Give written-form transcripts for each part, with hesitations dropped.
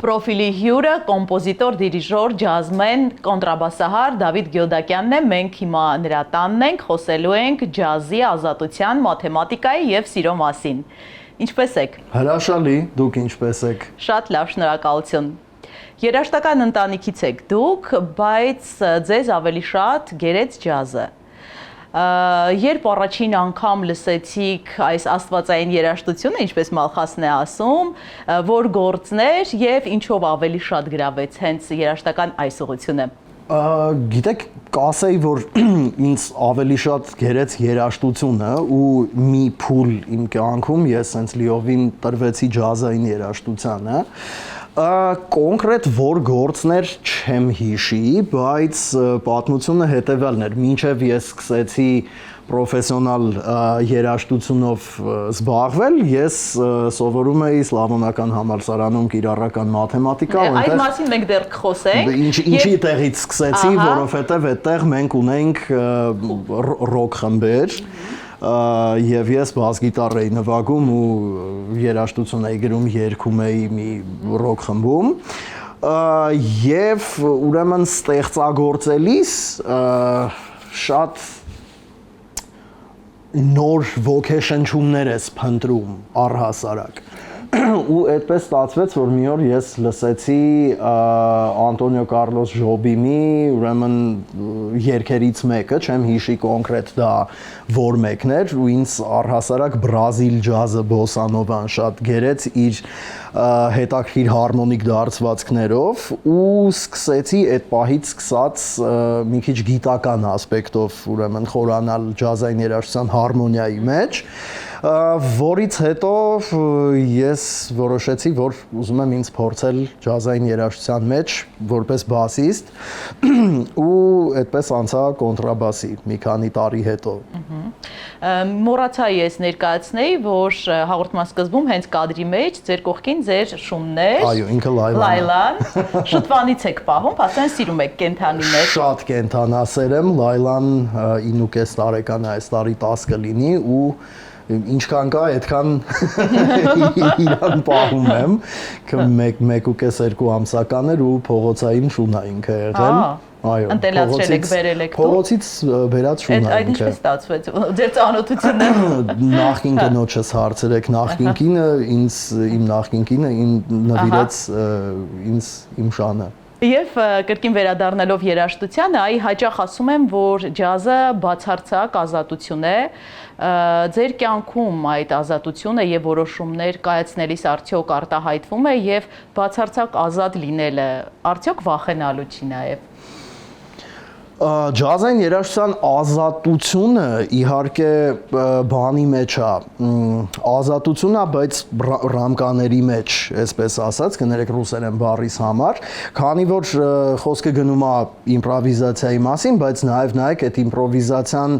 Պրոֆիլի հյուրը կոմպոզիտոր, դիրիժոր, ջազմեն, կոնտրաբասահար Դավիթ Գյոդակյանն է, մենք հիմա նրա տանն ենք, խոսելու ենք ջազի, ազատության, մաթեմատիկայի և սիրո մասին։ Ինչպես եք։ Հրաշալի, դուք ինչպես եք։ Շատ լավ, շնորհակալություն։ Երաժշտական ընտանիքից եք դուք, բայց ձեզ ավելի շատ գերեց ջազը։ Երբ առաջին անգամ լսեցիք այս աստվածային երաժշտությունը, ինչպես Մալխասն է ասում, որ գործներ և ինչով ավելի շատ գրավեց հենց երաժշտական այս ուղղությունը։ Գիտեք, կասեի, որ ինձ ավելի շատ գերեց երաժշտությունը ու մի փուլ իմ կյանքում ես հենց լիովին տրվեցի ջազային երաժշտությանը։ Կոնկրետ որ գործներ չեմ հիշի, բայց պատմությունը հետևյալն էր, մինչև ես սկսեցի պրոֆեսիոնալ երաժշտությունով զբաղվել, ես սովորում էի Սլավոնական համալսարանում կիրառական մաթեմատիկա, այդ մասին մենք դեռ կխոսենք։ Ինչի տեղից սկսեցի, որովհետև այդտեղ մենք ունենք ռոք խմբեր, և ես բաս-գիտար էի նվագում ու երաժշտություն էի գրում, երգում էի մի ռոք խմբում և ուրեմն ստեղծագործելիս շատ նոր ոգեշնչումներ ես փնտրում առհասարակ ու այդպես ստացվեց, որ մի օր ես լսեցի Անտոնիո Կարլոս Ժոբիմի ուրեմն երգերից մեկը, չեմ հիշի կոնկրետ դա որ մեկն էր ու ինձ առհասարակ բրազիլ ջազը բոսանովան շատ գերեց իր հետաքրքիր հարմոնիկ դարձվածքներով ու սկսեցի այդ պահից սկսած մի քիչ գիտական ասպեկտով ուրեմն խորանալ ջազային երաժշտության հարմոնիայի մեջ, որից հետո ես որոշեցի, որ ուզում եմ ինձ փորձել ջազային երաժշտության մեջ որպես բասիստ ու այդպես անցա կոնտրաբասի մի քանի տարի հետո։ Մոռացա ես ներկայացնեի, որ հաղորդման սկզբում հենց կադրի մեջ ձեր կողքին ձեր շունն էր։ Այո, ինքը Լայլան։ Շուտվանից եք պահում, ասեն սիրում եք կենդանիներ։ Շատ կենդանասեր եմ, Լայլան 9.5 տարեկան է, այս տարի 10 կլինի ու ինչքան կա, այդքան իրան պահում եմ, 1.5-2 ամսական էր ու փողոցային շուն է ինքը եղել։ Ընտելացրել եք, բերել եք դուք։ Փողոցից բերած շուն է ինքը։ Այդ ինչպես ստացվեց, ձեր ծանոթությունը։ Նախկին կնոջս հարցրեք, նախկին կինը, իմ նախկին կինը նվիրեց ինձ իմ շանը։ Եվ կրկին վերադառնալով երաժշտությանը, հաճախ ասում եմ, որ ջազը բացարձակ ազատություն է, ձեր կյանքում այդ ազատությունը և որոշումներ կայացնելիս արդյոք արտահայտվում է և բացարձակ ազատ լինելը, արդյոք վախենալու չի նաև։ Ջազային երաժշտության ազատությունը իհարկե բանի մեջ է, ազատություն է, բայց ռամկաների մեջ, այսպես ասած, կներեք ռուսերեն բառիս համար, քանի որ խոսքը գնում է իմպրովիզացիայի մասին, բայց նաև նայեք այդ իմպրովիզացիան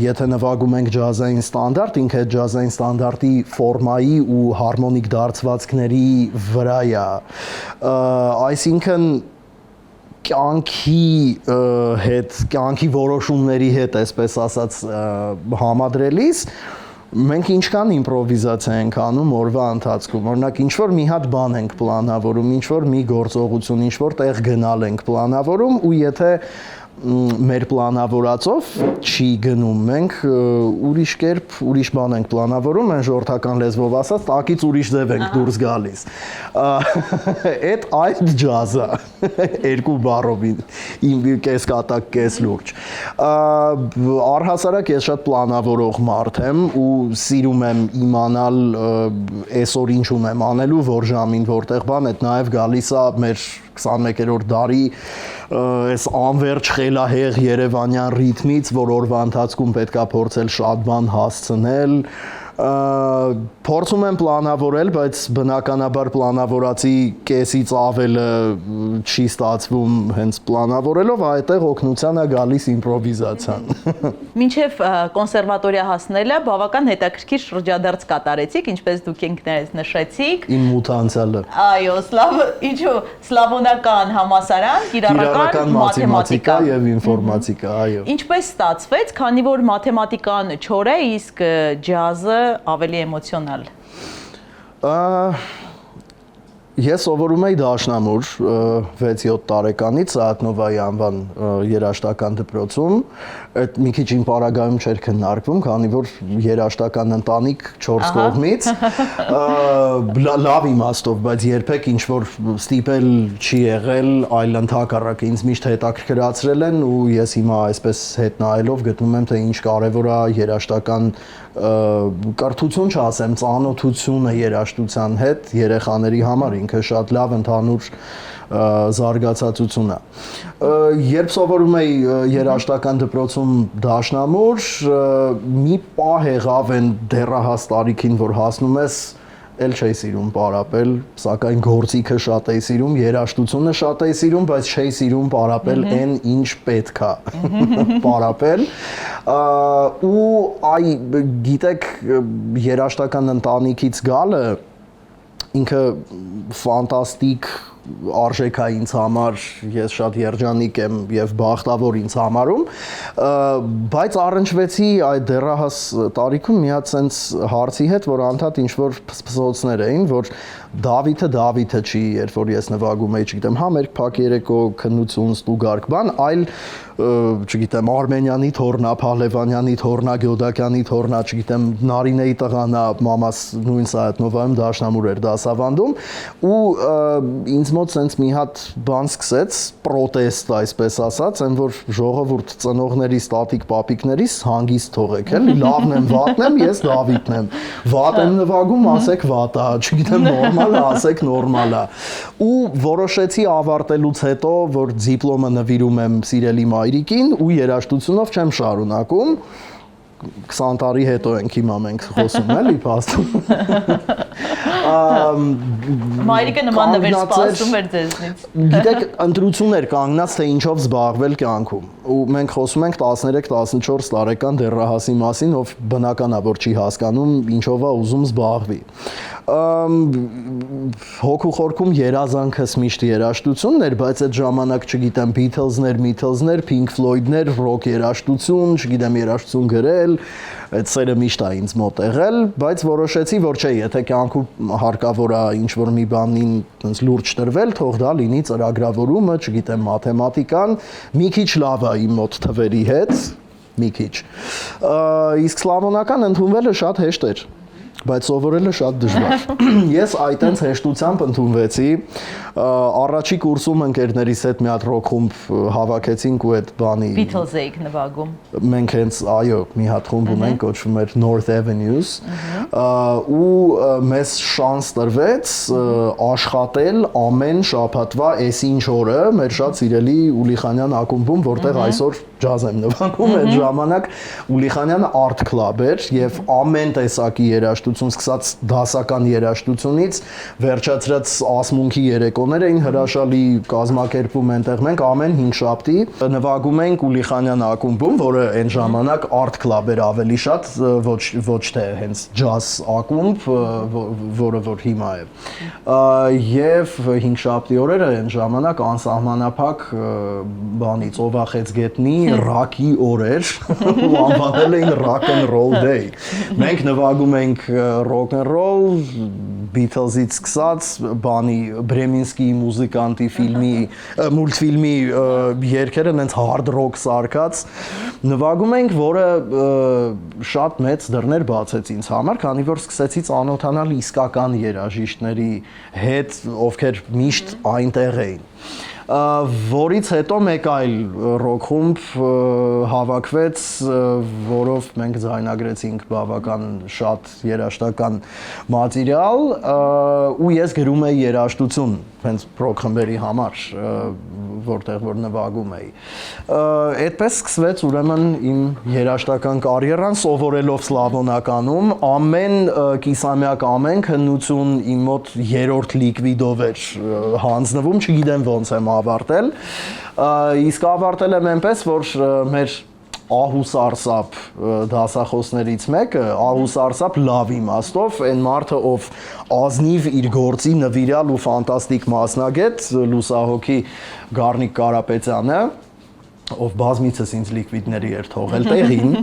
եթե նվագում ենք ջազային ստանդարտ, ինքը այդ ջազային ստանդարտի ֆորմայի ու հարմոնիկ դարձվածքների վրա է, այսինքն կյանքի հետ, կյանքի որոշումների հետ, այսպես ասած, համադրելիս, մենք ինչքան իմպրովիզացիա ենք անում օրվա ընթացքում, օրինակ ինչ-որ մի հատ բան ենք պլանավորում, ինչ-որ մի գործողություն, ինչ-որ տեղ գնալ ենք պլանավորում ու եթե մեր պլանավորածով չի գնում, մենք ուրիշ կերպ, ուրիշ բան ենք պլանավորում, այն ժողովրդական լեզվով ասած, տակից ուրիշ ձև ենք դուրս գալիս։ Այդ ջազը, երկու բառով, կես կատակ, կես լուրջ։ Առհասարակ ես շատ պլանավորող մարդ եմ ու սիրում եմ իմանալ այսօր ինչ ունեմ անելու, որ ժամին, որտեղ բան, այդ նաև գալիս է մեր 21-րդ դարի այս անվերջ խելահեղ երևանյան ռիթմից, որ օրվա ընթացքում պետք է փորձել շատ բան հասցնել, փորձում եմ պլանավորել, բայց բնականաբար պլանավորածի կեսից ավելը չի ստացվում հենց պլանավորելով, այդտեղ օգնության է գալիս իմպրովիզացիան։ Մինչև կոնսերվատորիա հասնելը բավական հետաքրքիր շրջադարձ կատարեցիք, ինչպես դուք ինքներդ նշեցիք։ Իմ մութանցիալը։ Այո, սլավոնական համալսարան, կիրառական մաթեմատիկա եւ ինֆորմատիկա, այո։ Ինչպես ստացվեց, քանի որ մաթեմատիկան չոր է, իսկ ջազը ավելի էմոցիոնալ։ Ես սովորում էի Դաշնամուր 6-7 տարեկանից Սահակնովայի անվան երաժշտական դպրոցում, այդ մի քիչ իմ պարագայում չէր քննարկվում, քանի որ երաժշտական ընտանիք 4 կողմից, լավ իմաստով, բայց երբեք ինչ որ ստիպել չի եղել, այլ ընդհակառակը ինձ միշտ հետաքրքրացրել են ու ես հիմա այսպես հետ նայելով գտնում եմ թե ինչ կարևոր է երաժշտական կրթություն չասեմ, ծանոթությունը երաժշտության հետ երեխաների համար ինքը շատ լավ ընդհանուր զարգացածություն է։ Երբ սովորում էի երաժշտական դպրոցում Դաշնամուր, մի պահ եղավ այն դեռահաս տարիքին, որ հասնում ես էլ չէի սիրում պարապել, սակայն գործիքը շատ էի սիրում, երաժշտությունը շատ էի սիրում, բայց չէի սիրում պարապել այն ինչ պետք է պարապել։ Ու այ գիտեք երաժշտական ընտանիքից գալը ինքը ֆանտաստիկ արժեք է ինձ համար, ես շատ երջանիկ եմ եւ բախտավոր ինձ համարում, բայց առնչվեցի այդ դեռահաս տարիքում մի հատ sense հարցի հետ, որ անդադ ինչ որ փսփսոցներ էին, որ Դավիթը չի, երբ որ ես նվագում էի, չգիտեմ, համերգ փակ երեկո, քննություն, ստուգարք բան, այլ չգիտեմ, Արմենյանի թորնա, Փահլևանյանի թորնա, Գյոդակյանի թորնա, չգիտեմ, Նարինեի տղանա, մամաս նույն Սահակնովայում Դաշնամուր էր դասավանդում ու ինձ մոտ sense մի հատ բան սկսեց, պրոտեստ այսպես ասած, այն որ ժողովուրդ ծնողներիս, տատիկ, պապիկներիս հանգիստ թողեք, էլի, լավն եմ, վատն եմ, ես Դավիթն եմ, վատ եմ նվագում, ասեք վատ է, չգիտեմ, նորմալ է, ասեք նորմալ է։ Ու որոշեցի ավարտելուց հետո, որ դիպլոմը նվիրում եմ սիրելի մայրիկին ու երաժշտությունով չեմ շարունակում 20 տարի հետո ենք հիմա մենք խոսում էլի փաստում։ Մայրիկը նման նվեր սպասում էր ձեզնից։ Գիտեք, ընտրություն էր կանգնած թե ինչով զբաղվել կյանքում։ Ու մենք խոսում ենք 13-14 տարեկան դեռահասի մասին, ով բնական է որ չի հասկանում ինչով է ուզում զբաղվի։ Հոգու խորքում երազանքս միշտ երաժշտությունն էր, բայց այդ ժամանակ չգիտեմ Beatles-ներ, Pink Floyd-ներ, ռոք երաժշտություն, չգիտեմ երաժշտություն գրել, այդ սերը միշտ է ինձ մոտ եղել, բայց որոշեցի, որ չէ, եթե կյանքում հարկավոր է ինչ-որ մի բանին տենց լուրջ տրվել, թող դա լինի ծրագրավորումը, չգիտեմ, մաթեմատիկան, մի քիչ լավ է իմ մոտ թվերի հետ, մի քիչ։ Իսկ սլավոնական ընդունվելը շատ հեշտ էր, բայց սովորելը շատ դժվար։ Ես այտենց հեշտությամբ ընդունվեցի, առաջի կուրսում ընկերներիս հետ մի հատ ռոք խումբ հավաքեցինք ու այդ բանի Beatles էիք նվագում։ Մենք հենց, այո, մի հատ խումբ ունենք, կոչվում էր North Avenues, ու մեզ շանս տրվեց աշխատել ամեն շաբաթվա այսինչ օրը մեր շատ սիրելի Ուլիխանյան ակումբում, որտեղ այսօր ջազ եմ նվագում, այդ ժամանակ Ուլիխանյանը Art Club էր եւ ամեն տեսակի երաժշտություն սկսած դասական երաժշտությունից վերջացրած ասմունքի երեկոներ էին հրաշալի կազմակերպում այնտեղ մենք ամեն 5 շաբթի նվագում ենք Ուլիխանյան ակումբում, որը այն ժամանակ Art Club էր ավելի շատ, ոչ թե հենց ջազ ակումբ, որը որ հիմա է։ Եվ 5 շաբթի օրերը այն ժամանակ անսահմանափակ բանի ծովախեց գետնի ռոքի օրեր ու անվանել էին rock and roll day։ Մենք նվագում ենք rock and roll, Beatles-ից սկսած, բանի Բրեմինսկիի մուզիկանտի ֆիլմի, մուլտֆիլմի երգերը նենց hard rock սարքած նվագում ենք, որը շատ մեծ դռներ բացեց ինձ համար, քանի որ սկսեցի ծանոթանալ իսկական երաժիշտների հետ, ովքեր միշտ այնտեղ էին։ Որից հետո մեկ այլ ռոք խումբ հավաքվեց, որով մենք ձայնագրեցինք բավական շատ երաժշտական մատերիալ ու ես գրում էի երաժշտություն հենց ռոք խմբերի համար, որտեղ որ նվագում էի։ Այդպես սկսվեց ուրեմն իմ երաժշտական կարիերան սովորելով սլավոնականում, ամեն կիսամյակ ամեն քննություն իմ մոտ երրորդ լիկվիդով էր հանձնվում, չգիտեմ ոնց եմ ավարտել, իսկ ավարտել եմ այնպես, որ մեր Ահուս Արսապ դասախոսներից մեկը, Ահուս Արսապ լավ իմաստով, այն մարդը, ով ազնիվ իր գործի նվիրյալ ու ֆանտաստիկ մասնագետ, լուսահոգի Գառնիկ Կարապետյանը, ով բազմիցս ինձ լիկվիդների էր թողել տեղին,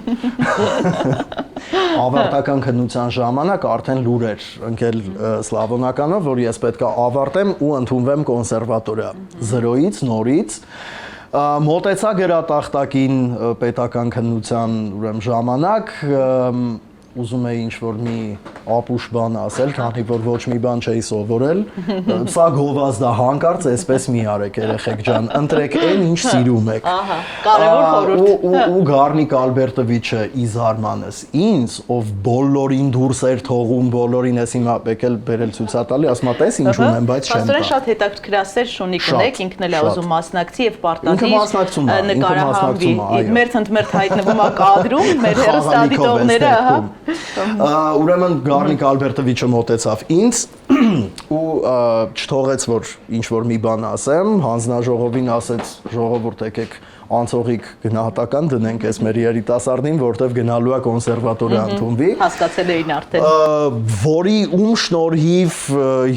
ավարտական քննության ժամանակ արդեն լուր էր ընկել Սլավոնականով, որ ես պետքա ավարտեմ ու ընդունվեմ կոնսերվատորիա 0-ից նորից։ Մոտեցա գրատախտակին պետական քննության ուրեմն ժամանակ, ուզում էի ինչ-որ մի ապուշ բան ասել, քանի որ ոչ մի բան չէի սովորել, սա գովազդա հանկարծ էսպես մի արեք երեխեք ջան, ընտրեք այն ինչ սիրում եք։ Ահա, կարևոր խորհուրդ։ Ու Գառնիկ Ալբերտովիչը իզարմանս ինձ, ով բոլորին դուրս էր թողում, բոլորին էս հիմա եկել բերել ցույցա տալի, ասում ա տես ինչ ունեմ, բայց չեմ տա։ Աստորեն շատ հետաքրքրասեր շունիկ ունեք, ինքն էլ է ուզում մասնակցի եւ պարտադիր նկարահանվի։ Մերթ հայտնվում ա կադրում, մեր հեռուստադիտողները, ահա։ Ուրեմն Գառնիկ Ալբերտովիչը մոտեցավ ինձ ու չթողեց որ ինչ որ մի բան ասեմ, հանձնաժողովին ասեց ժողովուրդ եկեք անցողիկ գնահատական դնենք այս մեր երիտասարդին, որտեվ գնալու է կոնսերվատորիա ընդունվի։ Հասկացել էին արդեն։ Որի շնորհիվ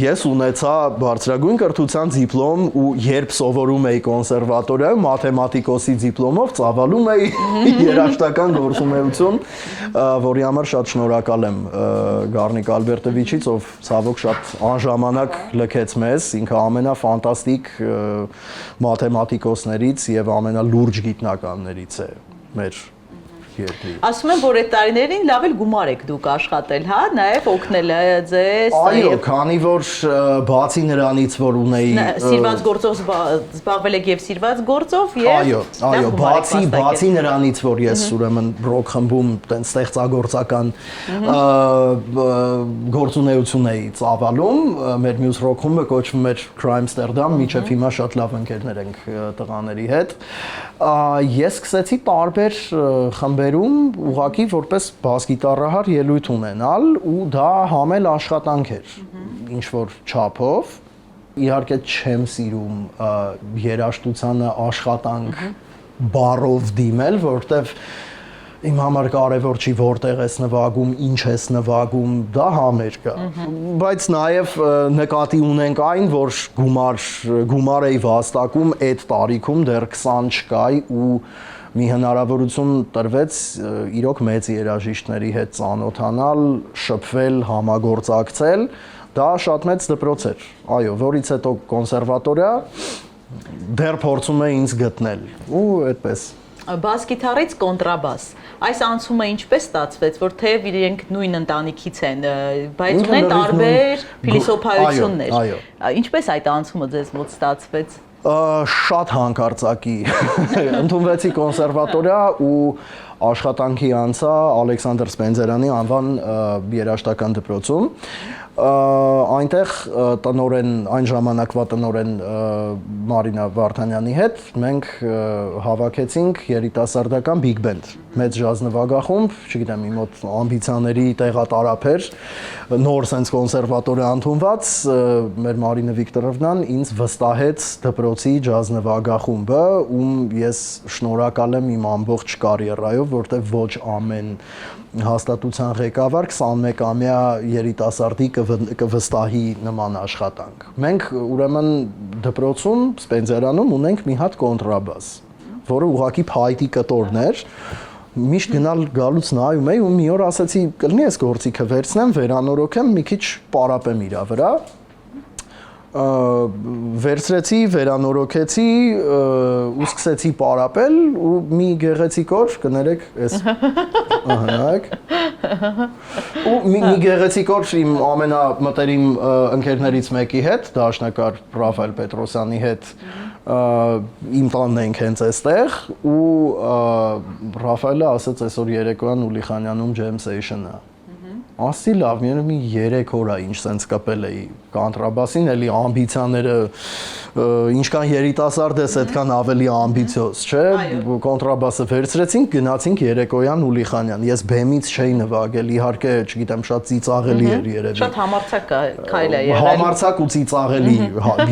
ես ունեցա բարձրագույն կրթության դիպլոմ ու երբ սովորում էի կոնսերվատորիայում մաթեմատիկոսի դիպլոմով ծավալում էի երաժշտական գործունեություն, որի համար շատ շնորհակալ եմ Գառնիկ Ալբերտովիչից, ով ցավոք շատ անժամանակ լքեց մեզ, ինքը ամենաֆանտաստիկ մաթեմատիկոսներից եւ ամենալուրջ գիտնականներից է մեր երկրի։ Ասում եմ, որ այդ տարիներին լավ էլ գումար եք դուք աշխատել, հա, նաև օգնել է ձեզ։ Այո, քանի որ բացի նրանից, որ ունեի սիրված գործով զբաղվել եք եւ սիրված գործով եւ այո, բացի նրանից, որ ես ուրեմն ռոք խմբում տեն ստեղծագործական գործունեություն էի ծավալում, մեր մյուս ռոք խումբը կոչվում էր Crimeamsterdam, մինչև հիմա շատ լավ ընկերներ ենք տղաների հետ։ Ես սկսեցի տարբեր խմբերում ուղղակի որպես բաս գիտարահար ելույթ ունենալ ու դա համել աշխատանք էր ինչ որ չափով իհարկե չեմ սիրում երաժշտությանը աշխատանք բառով դիմել որտեվ իմ համար կարևոր չի որտեղ ես նվագում, ինչ ես նվագում, դա համերգ է։ Բայց նաև նկատի ունենք այն, որ գումար էի վաստակում այդ տարիքում դեռ 20 չկայի ու մի հնարավորություն տրվեց իրոք մեծ երաժիշտների հետ ծանոթանալ, շփվել, համագործակցել, դա շատ մեծ դպրոց էր։ Այո, որից հետո կոնսերվատորիա դեռ փորձում էի ինձ գտնել ու այդպես Բաս գիտարից կոնտրաբաս։ Այս անցումը ինչպես ստացվեց, որ թեև իրենք նույն ընտանիքից են, բայց ունեն տարբեր փիլիսոփայություններ։ Ինչպես այդ անցումը ձեզ մոտ ստացվեց։ Շատ հանկարծակի ընդունվեցի կոնսերվատորիա ու աշխատանքի անցա Ալեքսանդր Սպենձերյանի անվան երաժշտական դպրոցում այնտեղ տնօրեն այն ժամանակվա տնօրեն Մարինա Վարդանյանի հետ մենք հավաքեցինք երիտասարդական big band մեծ ջազ նվագախումբ, չգիտեմ, իմ մոտ ամբիցիաների տեղատարափ էր, նոր sense կոնսերվատորիա ընդունված, մեր Մարինա Վիկտորովնան ինձ վստահեց դպրոցի ջազ նվագախումբը, ում ես շնորհակալ եմ իմ ամբողջ կարիերայով, որտեղ ոչ ամեն հաստատության ղեկավար 21-ամյա երիտասարդի կվստահի նման աշխատանք։ Մենք ուրեմն դպրոցում Սպենձերանում ունենք մի հատ կոնտրաբաս, որը ուղղակի փայտի կտորն էր։ Միշտ գնալ գալուց նայում էի ու մի օր ասեցի, կլինի այս գործիքը վերցնեմ, վերանորոգեմ, մի քիչ պարապեմ իր վրա։ Վերցրեցի, վերանորոգեցի ու սկսեցի պարապել ու մի գեղեցիկ օր կներեք այս նայեք ու մի գեղեցիկ օր իմ ամենամտերիմ ընկերներից մեկի հետ, դաշնակար Ռաֆայել Պետրոսյանի հետ իմ տանն ենք հենց այստեղ ու Ռաֆայելը ասաց այսօր երեկոյան Ուլիխանյանում jam session-ը ասի լավ, մի 3 օր է ինչ sense կապել էի կոնտրաբասին, էլի ամբիցիաները ինչքան երիտասարդ ես, այդքան ավելի ամբիցիոզ, չէ՞։ Կոնտրաբասը վերցրեցինք, գնացինք երեկոյան Ուլիխանյան։ Ես բեմից չէի նվագել, իհարկե, չգիտեմ, շատ ծիծաղելի էր երևի։ Շատ համարձակ քայլ է եղել։ Համարձակ ու ծիծաղելի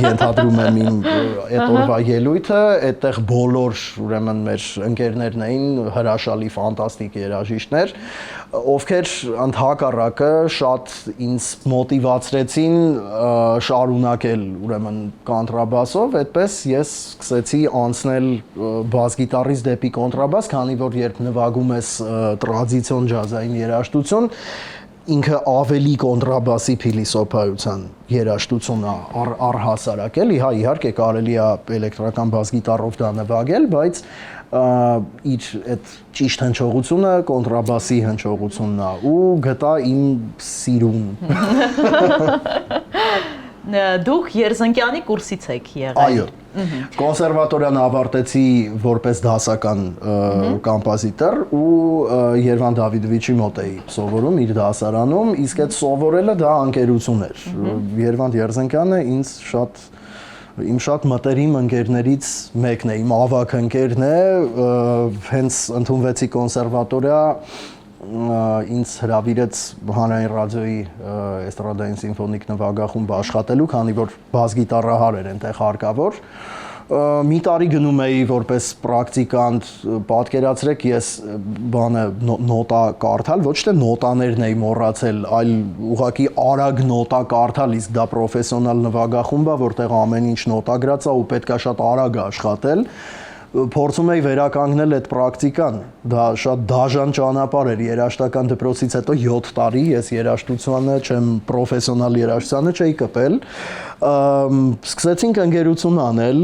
ենթադրում եմ իմ այդ օրվա ելույթը, այդտեղ բոլոր ուրեմն մեր ընկերներն էին հրաշալի ֆանտաստիկ երաժիշտներ, ովքեր ընդհակառակ ընդհակառակը շատ ինձ մոտիվացրեցին շարունակել ուրեմն կոնտրաբասով, այդպես ես սկսեցի անցնել բաս գիտարից դեպի կոնտրաբաս, քանի որ երբ նվագում ես տրադիցիոն ջազային երաժշտություն, ինքը ավելի կոնտրաբասի փիլիսոփայության երաժշտություն է առհասարակ էլի, հա իհարկե կարելի է էլեկտրական բաս գիտարով դա նվագել, բայց իր այդ ճիշտ հնչողությունը կոնտրաբասի հնչողությունն է ու գտա իմ սիրուն։ Դուք Երզնկյանի կուրսից եք եղել։ Այո։ Կոնսերվատորիան ավարտեցի որպես դասական կոմպոզիտոր ու Երվան Դավիդովիչի մոտ էի սովորում իր դասարանում, իսկ այդ սովորելը դա ընկերություն էր։ Երվան Երզնկյանը իմ շատ մտերիմ ընկերներից մեկն է, իմ ավագ ընկերն է, հենց ընդունվեցի կոնսերվատորիա, ինձ հրավիրեց հանրային ռադիոյի էստրադային սիմֆոնիկ նվագախումբ աշխատելու, քանի որ բաս գիտարահար էր այնտեղ հարկավոր։ Մի տարի գնում էի որպես պրակտիկանտ, պատկերացրեք ես նոտա կարդալ, ոչ թե նոտաներն էի մոռացել, այլ ուղղակի արագ նոտա կարդալ, իսկ դա պրոֆեսիոնալ նվագախումբ է, որտեղ ամեն ինչ նոտագրած է ու պետք է շատ արագ աշխատել։ Փորձում էի վերականգնել այդ պրակտիկան, դա շատ դաժան ճանապարհ էր, երաժշտական դպրոցից հետո 7 տարի ես երաժշտությանը չեմ պրոֆեսիոնալ երաժշտությանը չէի կպել, սկսեցինք ընկերություն անել,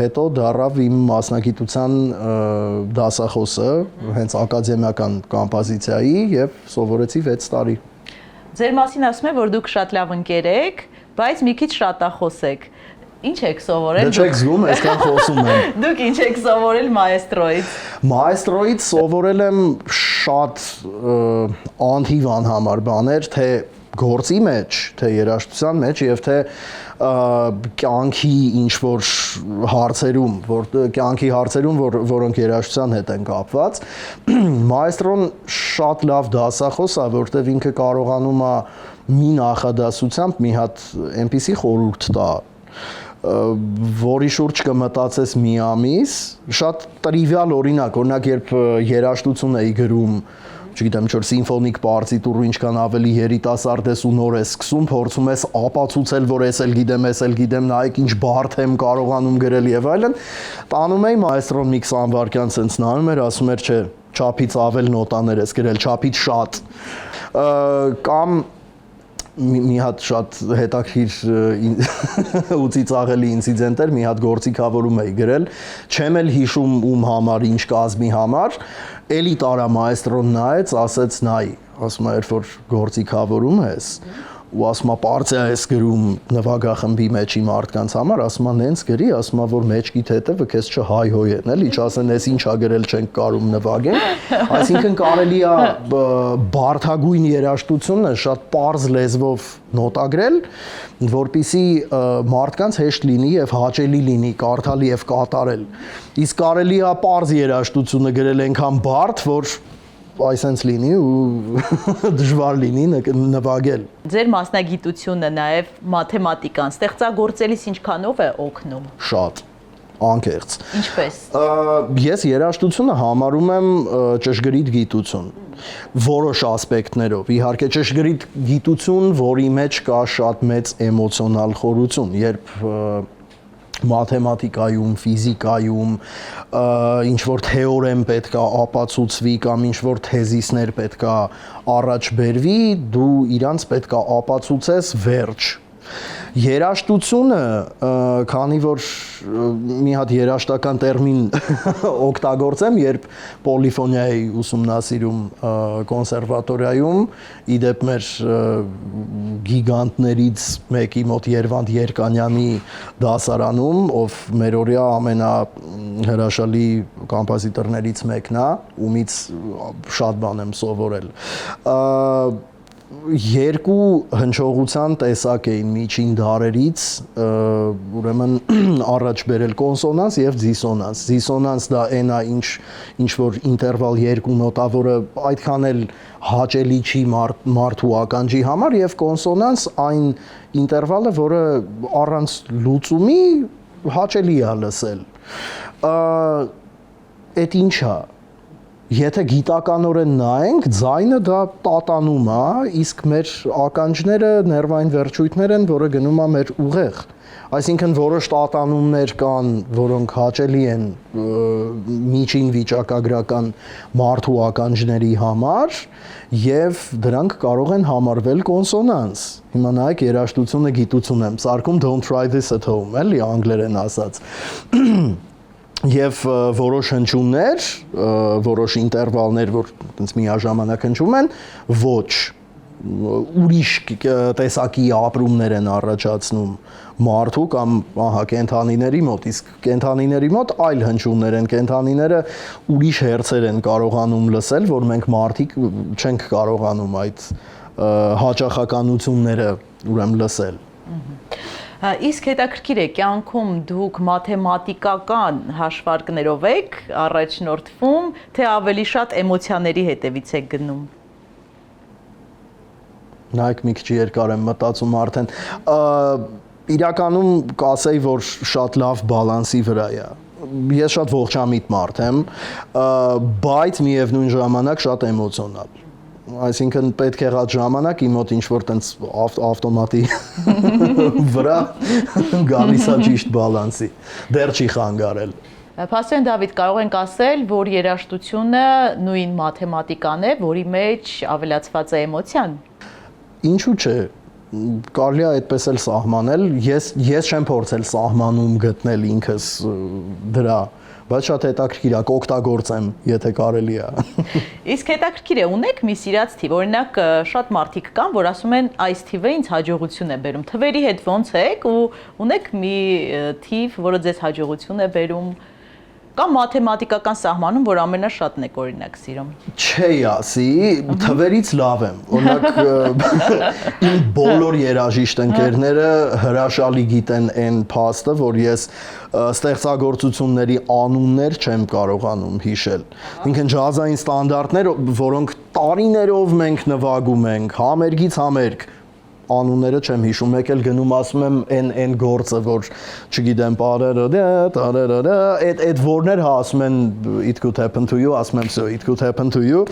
հետո դառավ իմ մասնագիտության դասախոսը, հենց ակադեմիական կոմպոզիցիայի եւ սովորեցի 6 տարի։ Ձեր մասին ասում են, որ դուք շատ լավ ընկեր եք, բայց մի քիչ շատախոս եք։ Ինչ եք սովորել։ Դե չեք զգում, այսքան խոսում եմ։ Դուք ինչ եք սովորել մայեստրոից։ Մայեստրոից սովորել եմ շատ անթիվ անհամար բաներ, թե գործի մեջ, թե երաժշտության մեջ եւ թե կյանքի ինչ-որ հարցերում, որոնք երաժշտության հետ են կապված։ Մայեստրոն շատ լավ դասախոս է, որտեղ ինքը կարողանում է մի նախադասությամբ մի հատ այնպիսի խորհուրդ տա, որի շուրջ կմտածես մի ամիս, շատ տրիվիալ օրինակ, երբ երաժշտություն էի գրում, չգիտեմ, ինչ-որ սիմֆոնիկ պարտիտուր ինչքան ավելի երիտասարդ ես ու նոր ես սկսում, փորձում ես ապացուցել, որ ես էլ գիտեմ, նայեք ինչ բարդ եմ կարողանում գրել եւ այլն, տանում էի մայեստրոն մի 20 վայրկյան ցենց նայում էր, ասում էր, չէ, չափից ավել նոտաներ ես գրել, չափից շատ, կամ մի հատ շատ հետաքրքիր ու ծիծաղելի ինցիդենտ էր, մի հատ գործիքավորում էի գրել, չեմ էլ հիշում ում համար, ինչ կազմի համար, էլի տարա մայեստրոն նայեց, ասեց նայ, ասում է, երբ որ գործիքավորում ես, ու ասում է, պարծիա ես գրում նվագախմբի մեջի մարդկանց համար, ասում է, նենց գրի, ասում է, որ մեջքիդ հետևը քեզ չհայհոյեն, էլի, չասեն, ես ինչ ա գրել չենք կարում նվագենք, այսինքն կարելի է բարդագույն երաժշտությունը շատ պարզ լեզվով նոտագրել, որպեսզի մարդկանց հեշտ լինի եւ հաճելի լինի կարդալ եւ կատարել։ Իսկ կարելի է պարզ երաժշտությունը գրել այնքան բարդ, որ այսպես լինի ու դժվար լինի նվագել։ Ձեր մասնագիտությունը նաև մաթեմատիկան ստեղծագործելիս ինչքանով է օգնում։ Շատ անկեղծ։ Ինչպես։ Ես երաժշտությունը համարում եմ ճշգրիտ գիտություն որոշ ասպեկտներով։ Իհարկե ճշգրիտ գիտություն, որի մեջ կա շատ մեծ էմոցիոնալ խորություն, երբ մաթեմատիկայում, ֆիզիկայում ինչ-որ թեորեմ պետք է ապացուցվի կամ ինչ-որ թեզիսներ պետք է առաջ բերվի, դու իրանց պետք է ապացուցես վերջ։ Երաժշտությունը, քանի որ մի հատ երաժշտական տերմին օգտագործեմ, երբ պոլիֆոնիա էի ուսումնասիրում կոնսերվատորիայում, իդեպ մեր գիգանտներից մեկի մոտ Երվանդ Երկանյանի դասարանում, ով մերօրյա ամենահրաշալի կոմպոզիտորներից մեկն է, ումից շատ բան եմ սովորել։ Երկու հնչողության տեսակ էին միջին դարերից, ուրեմն առաջ բերել կոնսոնանս եւ դիսոնանս։ Դիսոնանս դա այն է, ինչ որ ինտերվալ երկու նոտա, որը այդքան էլ հաճելի չի մարդու ականջի համար, եւ կոնսոնանս այն ինտերվալը, որը առանց լուծումի հաճելի է լսել։ Այդ ինչ է։ Եթե գիտականորեն նայենք, ձայնը դա տատանում է, իսկ մեր ականջները ներվային վերջույթներ են, որը գնում է մեր ուղեղ։ Այսինքն որոշ տատանումներ կան, որոնք հաճելի են միջին վիճակագրական մարդու ականջների համար, եւ դրանք կարող են համարվել կոնսոնանս։ Հիմա նայեք, երաժշտությունը գիտություն եմ սարքում, don't try this at home, էլի անգլերեն ասած։ Եվ որոշ հնչյուններ, որոշ ինտերվալներ, որ այնպես միաժամանակ հնչում են, ոչ ուրիշ տեսակի ապրումներ են առաջացնում մարդու կամ կենդանիների մոտ, իսկ կենդանիների մոտ այլ հնչյուններ են, կենդանիները ուրիշ հերցեր են կարողանում լսել, որ մենք մարդիկ չենք կարողանում այդ հաճախականությունները ուրեմն լսել։ Իսկ հետաքրքիր է, կյանքում դուք մաթեմատիկական հաշվարկներով եք առաջնորդվում, թե ավելի շատ էմոցիաների հետևից եք գնում։ Նայեք, մի քիչ երկար եմ մտածում արդեն։ Իրականում կասեի, որ շատ լավ բալանսի վրա է։ Ես շատ ողջամիտ մարդ եմ, բայց միևնույն ժամանակ շատ էմոցիոնալ։ Այսինքն պետք է եղած ժամանակ իմ մոտ ինչ-որ տենց ավտոմատի վրա գալիս է ճիշտ բալանսի։ Դեռ չի խանգարել։ Պաստորեն Դավիթ, կարող ենք ասել, որ երաժշտությունը նույն մաթեմատիկան է, որի մեջ ավելացված է էմոցիան։ Ինչու՞ չէ, կարելի է այդպես էլ սահմանել, ես չեմ փորձել սահմանում գտնել ինքս դրա, բայց շատ հետաքրքիր է, կօգտագործեմ, եթե կարելի է։ Իսկ հետաքրքիր է, ունեք մի սիրած թիվ, օրինակ շատ մարդիկ կան, որ ասում են այս թիվը ինձ հաջողություն է բերում, թվերի հետ ոնց եք ու ունեք մի թիվ, որը ձեզ հաջողություն է բերում, կամ մաթեմատիկական սահմանում, որ ամենաշատն եք օրինակ սիրում։ Չի ասի, թվերից լավ եմ։ Օրինակ իմ բոլոր երաժիշտ ընկերները հրաշալի գիտեն այն փաստը, որ ես ստեղծագործությունների անուններ չեմ կարողանում հիշել։ Ինքն ջազային ստանդարտներ, որոնք տարիներով մենք նվագում ենք, համերգից համերգ, անունները չեմ հիշում, մեկ էլ գնում ասում եմ այն գործը, որ չգիտեմ, այդ որներ հա ասում են it could happen to you, ասում եմ so it could happen to you,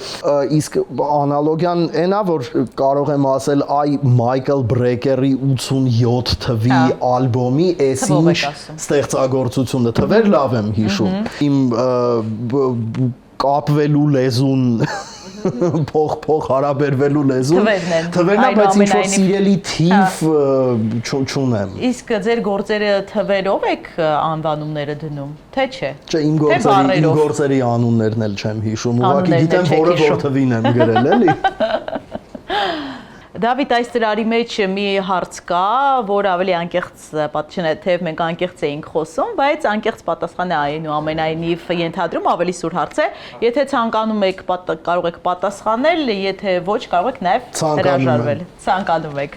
իսկ անալոգիան այնա, որ կարող եմ ասել այ Մայքլ Բրեկերի 87 թվի ալբոմի էս ինչ ստեղծագործությունը, թվեր լավ եմ հիշում, իմ կապվելու լեզուն փող հարաբերվելու լեզուն թվերն են, բայց ինչ-որ սիրելի թիվ չունեմ։ Իսկ ձեր գործերը թվերով եք անվանումները դնում, թե չէ։ Չէ, իմ գործերի անուններն էլ չեմ հիշում, ուղղակի գիտեմ, որ թվին եմ գրել, էլի։ Դավիթ, այս ծրարի մեջ մի հարց կա, որ ավելի անկեղծ պատճառ է, թեև մենք անկեղծ էինք խոսում, բայց անկեղծ պատասխանը այնուամենայնիվ ենթադրում ավելի սուր հարց է։ Եթե ցանկանում եք, կարող եք պատասխանել, եթե ոչ, կարող եք նաև հրաժարվել։ Ցանկանում եք։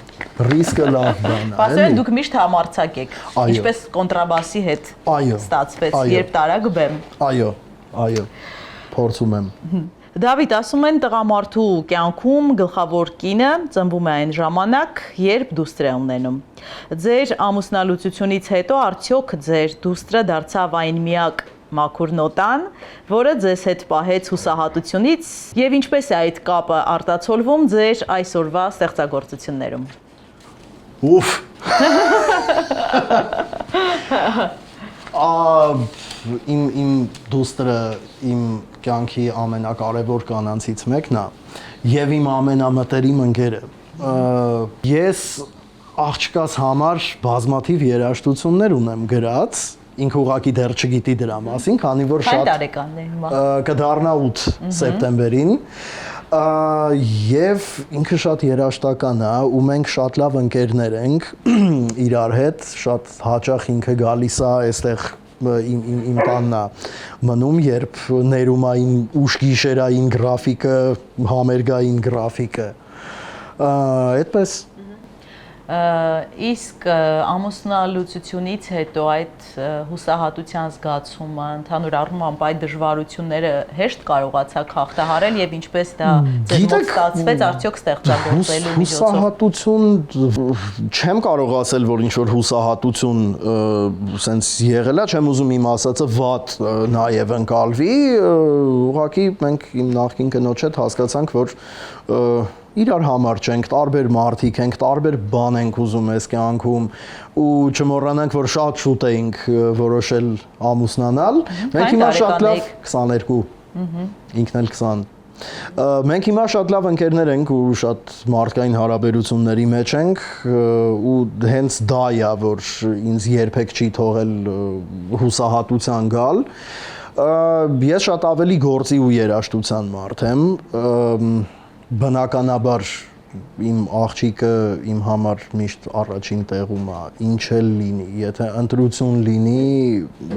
Ռիսկը լավ բան է։ Պաստորեն, դուք միշտ համարձակ եք, ինչպես կոնտրաբասի հետ ստացվեց, երբ տարակ բեմ։ Այո, փորձում եմ։ Դավիթ, ասում են տղամարդու կյանքում գլխավոր կինը ծնվում է այն ժամանակ, երբ դուստր է ունենում։ Ձեր ամուսնալուծությունից հետո արդյոք ձեր դուստրը դարձավ այն միակ մաքուր նոտան, որը ձեզ հետ պահեց հուսահատությունից, եւ ինչպես է այդ կապը արտացոլվում ձեր այսօրվա ստեղծագործություններում։ Ուֆ։ Իմ դուստրը իմ կյանքի ամենակարևոր կանանցից մեկն է եւ իմ ամենամտերիմ ընկերը։ Ես աղջկաս համար բազմաթիվ երաժշտություններ ունեմ գրած, ինքը ուղղակի դեռ չգիտի դրա մասին, քանի որ շատ տարեկանն է հիմա։ Կդառնա 8 սեպտեմբերին։ Եվ ինքը շատ երաժշտական է ու մենք շատ լավ ընկերներ ենք իրար հետ, շատ հաճախ ինքը գալիս է այստեղ իմ տանն է մնում, երբ ներում է իմ ուշգիշերային գրաֆիկը, համերգային գրաֆիկը, այդպես։ Իսկ ամուսնալուծությունից հետո այդ հուսահատության զգացումը, ընդհանուր առմամբ այդ դժվարությունները հեշտ կարողացաք հաղթահարել եւ ինչպես դա ձեզ մոտ ստացվեց, արդյոք ստեղծագործելու միջոցով։ Հուսահատություն չեմ կարող ասել, որ ինչ որ հուսահատություն սենց եղել է, չեմ ուզում իմ ասածը վատ նաեւ ընկալվի, ուղղակի մենք իմ նախկին կնոջ հետ հասկացանք, որ իրար համար չենք, տարբեր մարդիկ ենք, տարբեր բան ենք ուզում այս կյանքում ու չմոռանանք, որ շատ շուտ էինք որոշել ամուսնանալ։ Մենք հիմա շատ լավ 22, ինքն էլ 20։ Մենք հիմա շատ լավ ընկերներ ենք ու շատ մարդկային հարաբերությունների մեջ ենք ու հենց դա է, որ ինձ երբեք չի թողել հուսահատության գալ։ Ես շատ ավելի գործի ու երաժշտության մարդ եմ, բնականաբար իմ աղջիկը իմ համար միշտ առաջին տեղում է, ինչ էլ լինի, եթե ընտրություն լինի,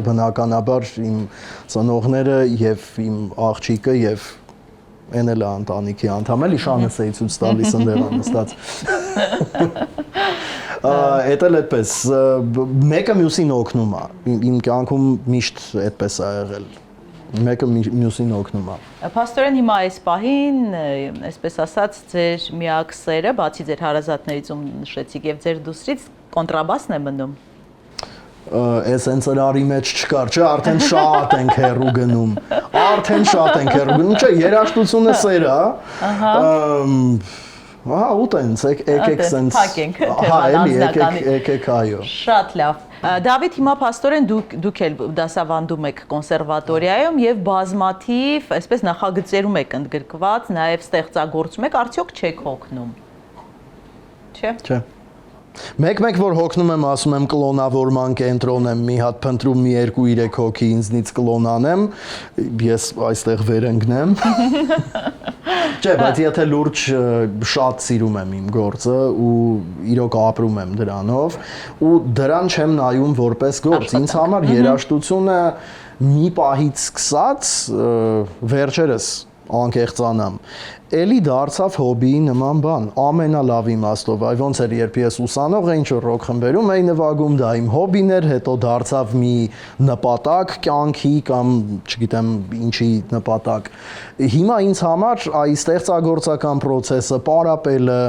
բնականաբար իմ ծնողները եւ իմ աղջիկը եւ այն էլ ընտանիքի անդամ էլի շանս էի ցույց տալիս ընդեղ նստած։ Էդ էլ այդպես, մեկը մյուսին օգնում է, իմ կյանքում միշտ այդպես է եղել։ Մեկը մյուսին օգնում է։ Փաստորեն հիմա այս պահին, այսպես ասած, ձեր միակ սերը, բացի ձեր հարազատներից ում նշեցիք եւ ձեր դուստրից կոնտրաբասն է մնում։ Այս ընծրարի մեջ չկար, չէ, արդեն շատ ենք հեռու գնում։ Արդեն շատ ենք հեռու գնում, չէ, երաժշտությունը սեր է։ Ահա, ուտենց, եկեք սենց։ Փակենք թեման անձնականի։ Եկեք, այո։ Շատ լավ։ Դավիթ, հիմա փաստորեն դուք էլ դասավանդում եք կոնսերվատորիայում եւ բազմաթիվ, այսպես նախագծերում եք ընդգրկված, նաեւ ստեղծագործում եք, արդյոք չեք հոգնում։ Չէ։ Չէ։ Մեկ որ հոգնում եմ, ասում եմ կլոնավորման կենտրոն եմ, մի հատ փնտրում մի 2-3 հոգի ինձնից կլոնանեմ, ես այստեղ վերընկնեմ։ Չէ, բայց եթե լուրջ շատ սիրում եմ իմ գործը ու իրոք ապրում եմ դրանով ու դրան չեմ նայում որպես գործ, ինձ համար երաժշտությունը մի պահից սկսած վերջերս անկեղծանամ, էլի դարձավ հոբիի նման բան, ամենալավ իմաստով, այ ոնց էր երբ ես ուսանող էի ինչ-որ ռոք խմբերում էի նվագում, դա իմ հոբին էր, հետո դարձավ մի նպատակ կյանքի կամ չգիտեմ ինչի նպատակ։ Հիմա ինձ համար այ ստեղծագործական process-ը, պարապելը,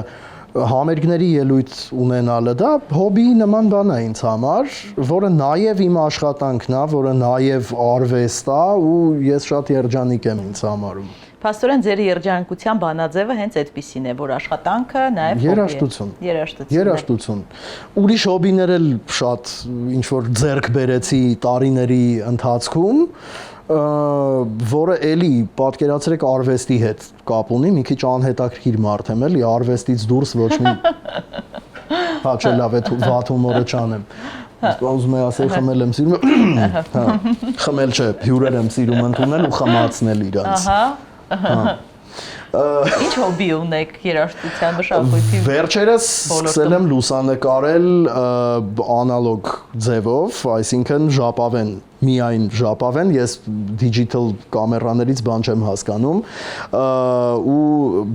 համերգների ելույթ ունենալը, դա հոբիի նման բան է ինձ համար, որը նաև իմ աշխատանքն է, որը նաև արվեստ է ու ես շատ երջանիկ եմ ինձ համարում։ Փաստորեն ձեր երջանկության բանաձևը հենց այդպիսին է, որ աշխատանքը նաև երաժշտություն։ Երաժշտություն։ Ուրիշ հոբիներ էլ շատ ինչ որ ձեռք բերեցի տարիների ընթացքում, որը էլի պատկերացրեք արվեստի հետ կապ ունի, մի քիչ անհետաքրքիր մարդ եմ էլի, արվեստից դուրս ոչ մի հա չէ լավ է վատ հումորը չանեմ։ Ուզում եմ ասել խմել եմ սիրում, հա, խմել չէ, հյուրեր եմ սիրում ընդունել ու խմացնել իրանց։ Ահա։ Ինչ հոբի ունեք երաժշտության մշակույթի։ Վերջերս սկսել եմ լուսանկարել անալոգ ձևով, այսինքն ժապավեն, միայն ժապավեն, ես digital կամերաներից բան չեմ հասկանում ու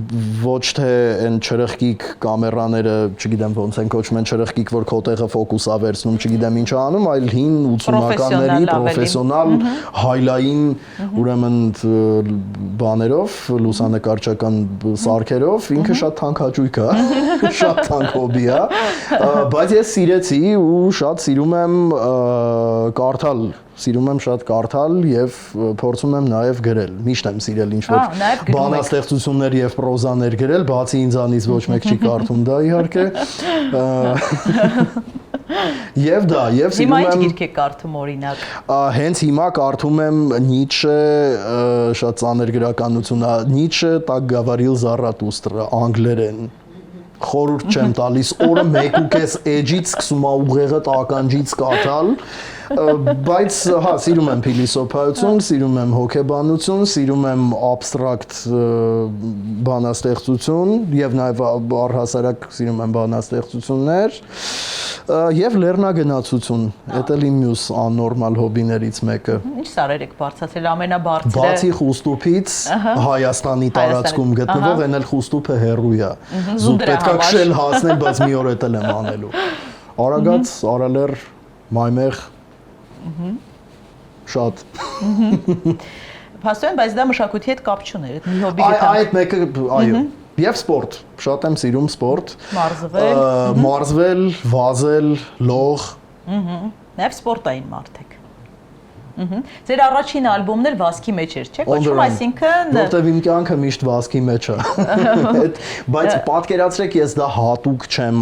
ոչ թե այն չրխկիկ կամերաները, չգիտեմ ոնց են կոչվում են չրխկիկ, որ քո տեղը ֆոկուս ա վերցնում, չգիտեմ ինչ անում, այլ հին 80-ականների պրոֆեսիոնալ հայլային ուրեմն բաներով, լուսանկարչական սարքերով, ինքը շատ թանկ հաճույք է, շատ թանկ հոբի է, բայց ես սիրեցի ու շատ սիրում եմ կարդալ Սիրում եմ շատ կարդալ եւ փորձում եմ նաեւ գրել։ Միշտ եմ սիրել ինչ-որ բանաստեղծություններ եւ պրոզաներ գրել, բացի ինձանից ոչ մեկ չի կարդում դա իհարկե։ Եվ դա, եւ սիրում եմ։ Հիմա ինչ գիրք եք կարդում օրինակ։ Հենց հիմա կարդում եմ Նիչե, շատ ծանր գրականություն է, Նիչե «Так говорил Заратустра» անգլերեն։ Խորհուրդ չեմ տալիս, օրը 1.5 էջից սկսում ա ուղեղը ականջից կաթալ, Բայց հա, սիրում եմ փիլիսոփայություն, սիրում եմ հոգեբանություն, սիրում եմ абստրակտ բանաստեղծություն եւ նաեւ առհասարակ սիրում եմ բանաստեղծություններ եւ լեռնագնացություն։ Դա էլ իմ մյուս աննորմալ հոբիներից մեկը։ Ինչ սարեր եք բարձրացել ամենաբարձրը։ Բացի խուստուփից Հայաստանի տարածքում գտնվող այն էլ խուստուփը հերույ է։ Զուտ պետք է քշել հասնել, բայց մի օր էլ եմ անելու։ Արագած, Արալեր, Մայմեղ շատ։ Փաստորեն, բայց դա մշակույթի հետ կապ չուներ, այդ մի հոբի գտանք։ Այդ մեկը, այո, եւ սպորտ, շատ եմ սիրում սպորտ։ Մարզվել, վազել, լող։ Նաեւ սպորտային մարդ եք։ Ձեր առաջին ալբոմն էլ վազքի մեջ էր, չէ՞, կոչվում, այսինքն որտեւ իմ կյանքը միշտ վազքի մեջ է։ Բայց պատկերացրեք, ես դա հատուկ չեմ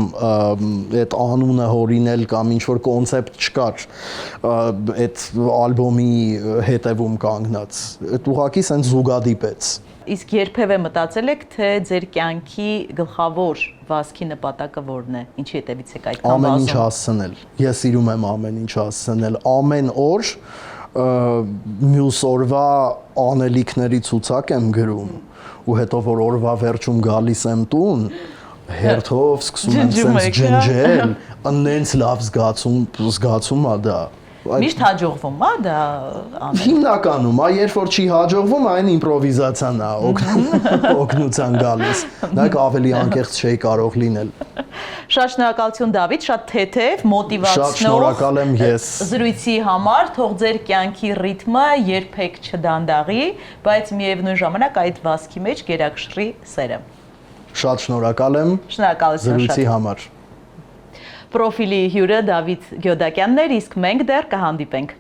այդ անունը հորինել կամ ինչ որ կոնցեպտ չկար այդ ալբոմի հետևում կանգնած։ Այդ ուղղակի սենց զուգադիպեց։ Իսկ երբևէ մտածել եք, թե ձեր կյանքի գլխավոր վազքի նպատակը որն է, ինչի հետևից եք այդքան վազում։ Ամեն ինչ հասցնել։ Ես սիրում եմ ամեն ինչ հասցնել, ամեն օր մյուս օրվա անելիքների ցուցակ եմ գրում ու հետո որ օրվա վերջում գալիս եմ տուն, հերթով սկսում եմ սենց ջնջել, անենց լավ զգացում է դա։ Միշտ հաջողվում է դա անել։ Հիմնականում, երբ որ չի հաջողվում, այն իմպրովիզացիան է, օգնության գալիս։ Նայեք ավելի անկեղծ չէի կարող լինել։ Շատ շնորհակալություն Դավիթ, շատ թեթև, մոտիվացնող։ Շատ շնորհակալ եմ ես։ Զրույցի համար, թող ձեր կյանքի ռիթմը երբեք չդանդաղի, բայց միևնույն ժամանակ այդ վազքի մեջ գերակշռի սերը։ Շատ շնորհակալ եմ։ Շնորհակալություն զրույցի համար։ Պրոֆիլի հյուրը Դավիթ Գյոդակյանն էր, իսկ մենք դեռ կհանդիպենք։